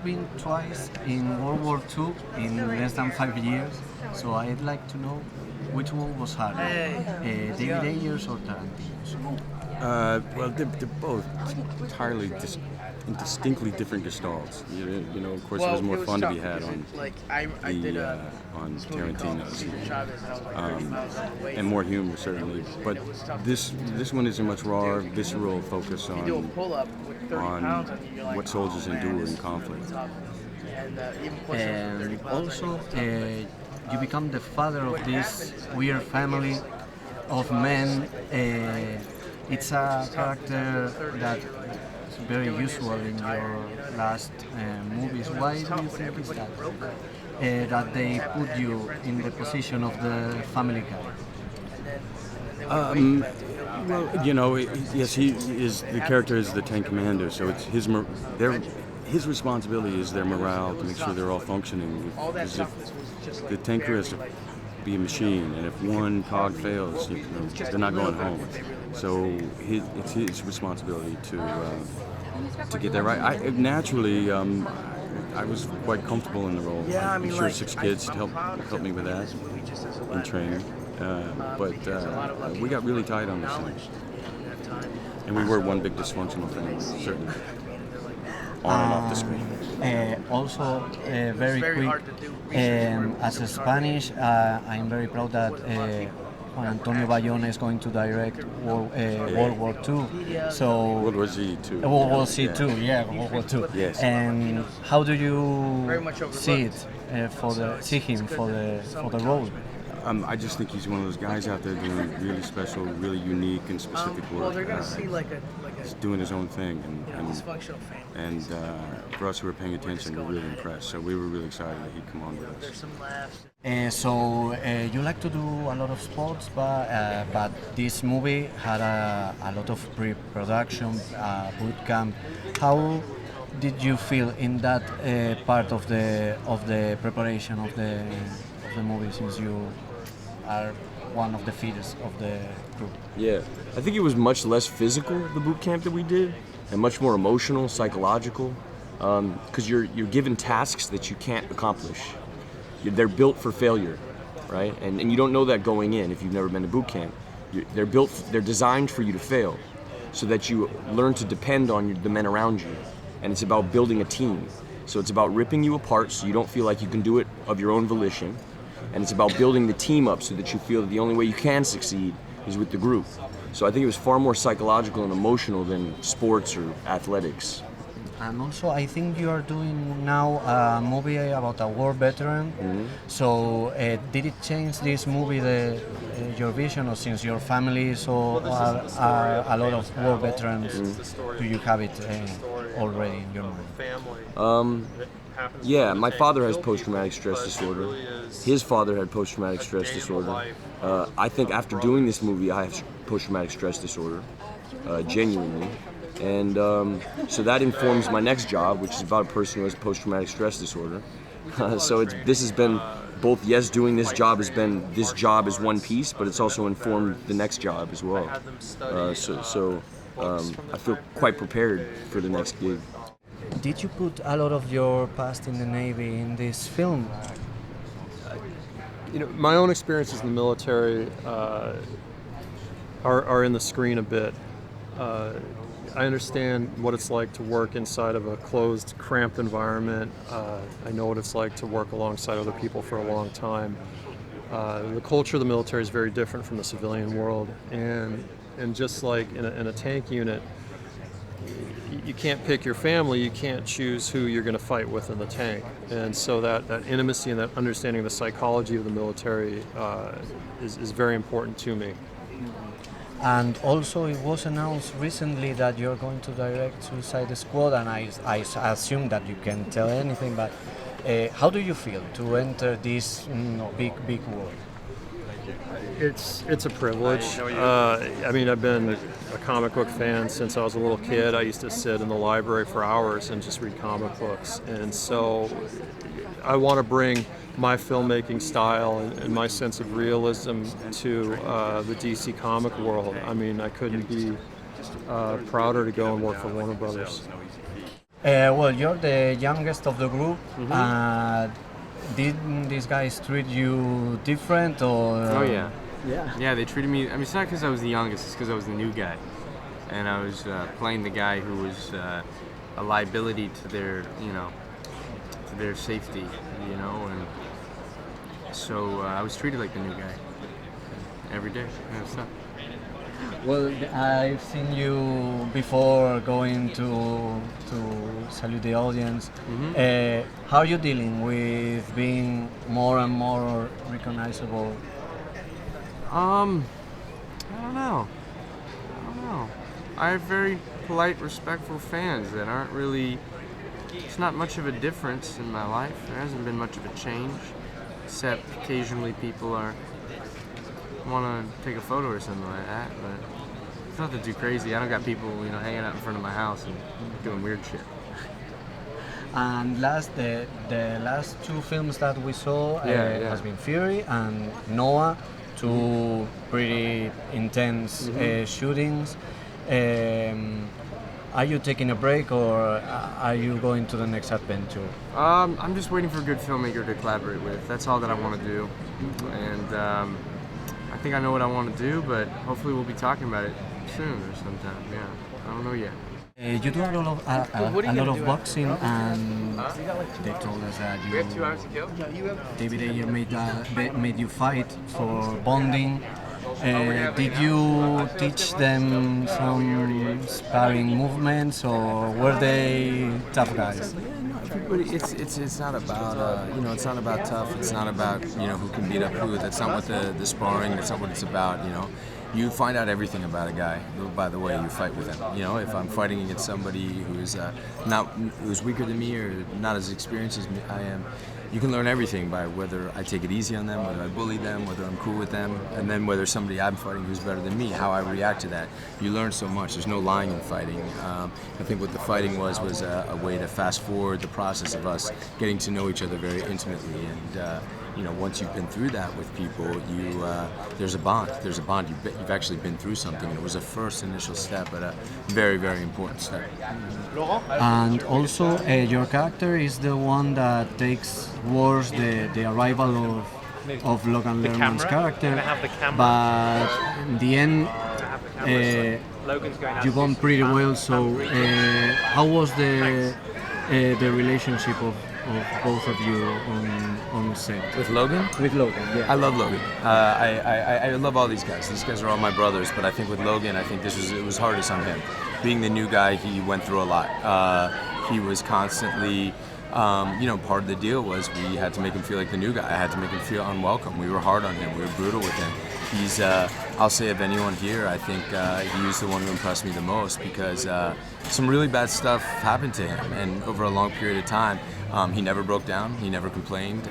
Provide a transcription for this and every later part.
been twice in World War II in less than 5 years, so I'd like to know which one was harder, David Ayers or Tarantino's? Well, they're both entirely distinctly different gestalts. You know, of course, it was more fun to be had on on Tarantino's, and more humor certainly. But this one is a much rawer, visceral focus on what soldiers endure in conflict. And also, you become the father of this weird family of men. It's a character that is very usual in your last movies. Why do you think is that? That they put you in the position of the family guy? Well, you know, yes, he is. The character is the Ten Commanders, so it's his responsibility is their morale, to make sure they're all functioning. Because if the tanker has to be a machine, and if one cog fails, they're not going home. So it's his responsibility to get that right. Naturally, I was quite comfortable in the role. I'm sure 6 kids helped me with that in training. But we got really tight on this thing. And we were one big dysfunctional family, certainly. On and off the screen. Also, very quick, as a Spanish, I'm very proud that Juan Antonio Bayona is going to direct World War II. So World War Z too. World War Z too, yeah, World War II. Yes. And how do you see it see him for the role? I just think he's one of those guys out there doing really special, really unique and specific work. He's doing his own thing, and for us who were paying attention, we're really impressed. So we were really excited that he'd come on with us. So you like to do a lot of sports, but this movie had a lot of pre-production, boot camp. How did you feel in that part of the preparation of the movie, since you are one of the feeders of the group? Yeah, I think it was much less physical, the boot camp that we did, and much more emotional, psychological, because you're given tasks that you can't accomplish. They're built for failure, right? And you don't know that going in if you've never been to boot camp. They're designed for you to fail, so that you learn to depend on the men around you, and it's about building a team. So it's about ripping you apart so you don't feel like you can do it of your own volition. And it's about building the team up so that you feel that the only way you can succeed is with the group. So I think it was far more psychological and emotional than sports or athletics. And also, I think you are doing now a movie about a war veteran. Mm-hmm. So did it change this movie your vision, or since your family are a lot of war veterans, do you have it already in your mind? Yeah, my father has post-traumatic stress disorder. His father had post-traumatic stress disorder. I think after doing this movie, I have post-traumatic stress disorder, genuinely. And so that informs my next job, which is about a person who has post-traumatic stress disorder. So this has been both, yes, doing this job is one piece, but it's also informed the next job as well. So I feel quite prepared for the next gig. Did you put a lot of your past in the Navy in this film? My own experiences in the military are in the screen a bit. I understand what it's like to work inside of a closed, cramped environment. I know what it's like to work alongside other people for a long time. The culture of the military is very different from the civilian world, and just like in a tank unit, you can't pick your family, you can't choose who you're going to fight with in the tank. And so that intimacy and that understanding of the psychology of the military is very important to me. And also, it was announced recently that you're going to direct Suicide Squad, and I assume that you can tell anything, but how do you feel to enter this big world? It's a privilege. I've been a comic book fan since I was a little kid. I used to sit in the library for hours and just read comic books. And so I want to bring my filmmaking style and my sense of realism to the DC comic world. I couldn't be prouder to go and work for Warner Brothers. Well, you're the youngest of the group. Did these guys treat you different or? Oh yeah. Yeah. Yeah, they treated me. I mean, it's not because I was the youngest; it's because I was the new guy, and I was playing the guy who was a liability to their, to their safety, and so I was treated like the new guy every day. Yeah, it's tough. Well, I've seen you before going to salute the audience. How are you dealing with being more and more recognizable? I don't know. I have very polite, respectful fans that aren't really. It's not much of a difference in my life. There hasn't been much of a change, except occasionally people want to take a photo or something like that. But it's nothing too crazy. I don't got people, hanging out in front of my house and doing weird shit. And the last two films that we saw has been Fury and Noah, two pretty intense shootings. Are you taking a break or are you going to the next adventure? I'm just waiting for a good filmmaker to collaborate with. That's all that I want to do, and I think I know what I want to do, but hopefully we'll be talking about it soon or sometime. Yeah, I don't know yet. You do a lot of boxing, and they told us that David Ayer made you fight for bonding. Did you teach them some sparring movements, or were they tough guys? Everybody, it's not about it's not about tough. It's not about who can beat up who. That's not what the sparring. That's not what it's about. You find out everything about a guy by the way you fight with him. If I'm fighting against somebody who's weaker than me or not as experienced as I am, you can learn everything by whether I take it easy on them, whether I bully them, whether I'm cool with them, and then whether somebody I'm fighting who's better than me, how I react to that. You learn so much. There's no lying in fighting. I think what the fighting was a way to fast forward the process of us getting to know each other very intimately. And once you've been through that with people, there's a bond. There's a bond. You've actually been through something, and it was a first initial step, but a very, very important step. And also, your character is the one that takes worse the arrival of Logan Lerman's character, but in the end, you gone pretty well. So, how was the relationship of both of you on set? With Logan? With Logan, yeah. I love Logan. I love all these guys. These guys are all my brothers, but I think with Logan, it was hardest on him. Being the new guy, he went through a lot. He was constantly, part of the deal was we had to make him feel like the new guy. I had to make him feel unwelcome. We were hard on him. We were brutal with him. He's, I'll say of anyone here, I think he was the one who impressed me the most because some really bad stuff happened to him, and over a long period of time, he never broke down. He never complained.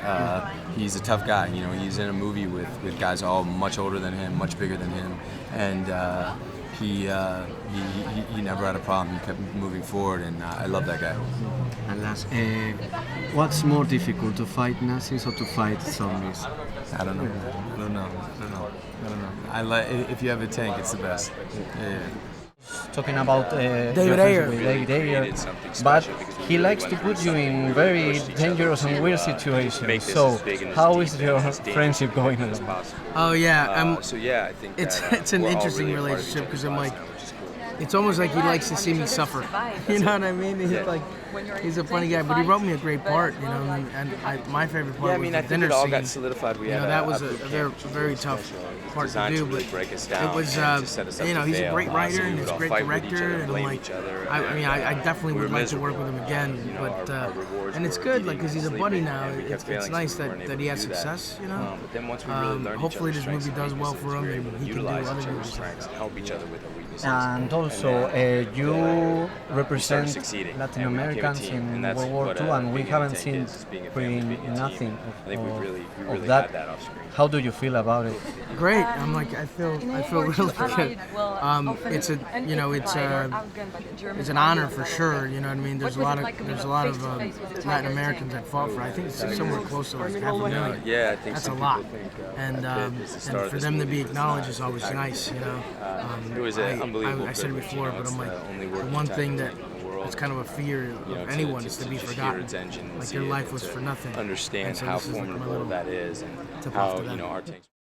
He's a tough guy. He's in a movie with guys all much older than him, much bigger than him, and he never had a problem. He kept moving forward, and I love that guy. And last, what's more difficult, to fight Nazis or to fight zombies? I don't know. If you have a tank, it's the best. Yeah. Talking about David Ayer. David Ayer, but he likes to put you in very dangerous and weird situations. So, how is your friendship going along? Oh yeah, I think it's an interesting relationship because I'm like, it's almost like he likes to see me suffer. You know what I mean? He's a funny guy, but he wrote me a great part. My favorite part was the dinner scene. got solidified. That was a very tough part to do, but it was, he's a great writer and he's a great director, and I'm like, I definitely would like to work with him again, but and it's good, because he's a buddy now. It's nice that he has success, Hopefully this movie does well for him and he can do other movies. And also, you represent Latin Americans in World War II, and we haven't seen pretty nothing of that. How do you feel about it? Great. I feel really good. It's an honor for sure. You know what I mean? There's a lot of Latin Americans that fought for it. I think it's somewhere close to like 500,000. Yeah, I think that's a lot. And for them to be acknowledged is always nice. It was unbelievable. I said it before, but I'm like, the one thing that it's kind of a fear of anyone is to be forgotten. Like their life was for nothing. Understand so how this is like my formidable little that is, and tip off how to them. our tanks.